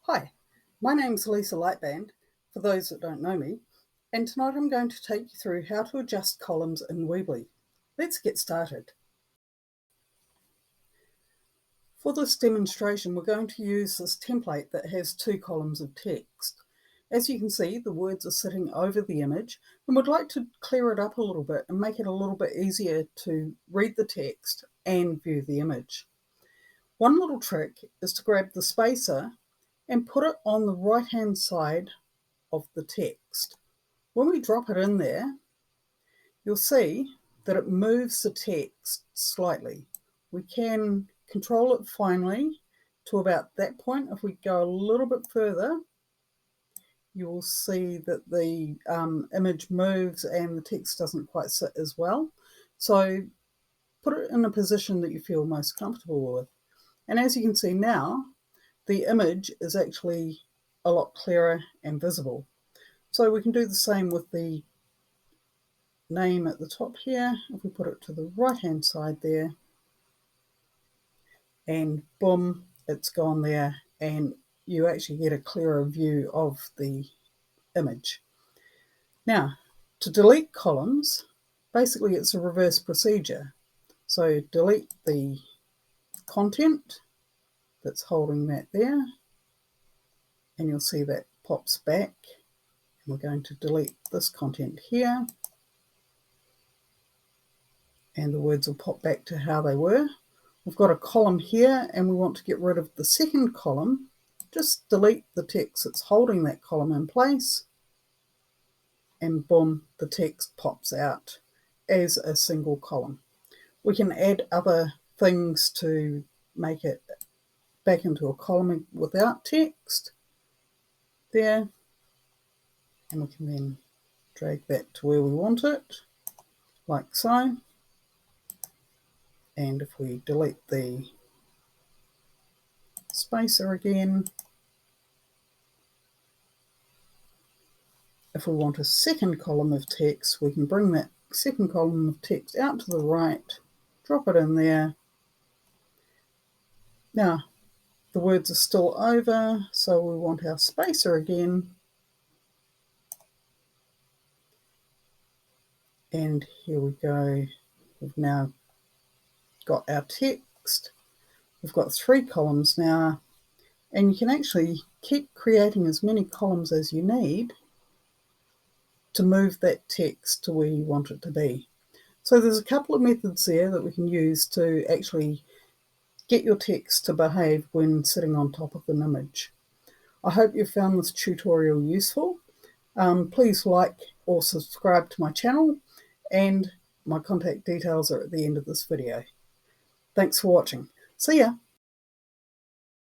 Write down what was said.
Hi, my name's Lisa Lightband, for those that don't know me, and tonight I'm going to take you through how to adjust columns in Weebly. Let's get started. For this demonstration, we're going to use this template that has 2 columns of text. As you can see, the words are sitting over the image, and we'd like to clear it up a little bit and make it a little bit easier to read the text and view the image. One little trick is to grab the spacer and put it on the right hand side of the text. When we drop it in there, you'll see that it moves the text slightly. We can control it finely to about that point. If we go a little bit further, you will see that the image moves and the text doesn't quite sit as well. So put it in a position that you feel most comfortable with. And as you can see now, the image is actually a lot clearer and visible. So we can do the same with the name at the top here. If we put it to the right hand side there, and boom, it's gone there, and you actually get a clearer view of the image. Now, to delete columns, basically it's a reverse procedure. So delete the content that's holding that there, and you'll see that pops back. And we're going to delete this content here, and the words will pop back to how they were. We've got a column here and we want to get rid of the second column. Just delete the text that's holding that column in place, and boom, the text pops out as a single column. We can add other things to make it back into a column without text there, and we can then drag that to where we want it, like so. And if we delete the spacer again, if we want a second column of text, we can bring that second column of text out to the right, drop it in there. Now, the words are still over, so we want our spacer again. And here we go. We've now got our text. We've got 3 columns now, and you can actually keep creating as many columns as you need to move that text to where you want it to be. So there's a couple of methods there that we can use to actually get your text to behave when sitting on top of an image. I hope you found this tutorial useful. Please like or subscribe to my channel, and my contact details are at the end of this video. Thanks for watching. See ya.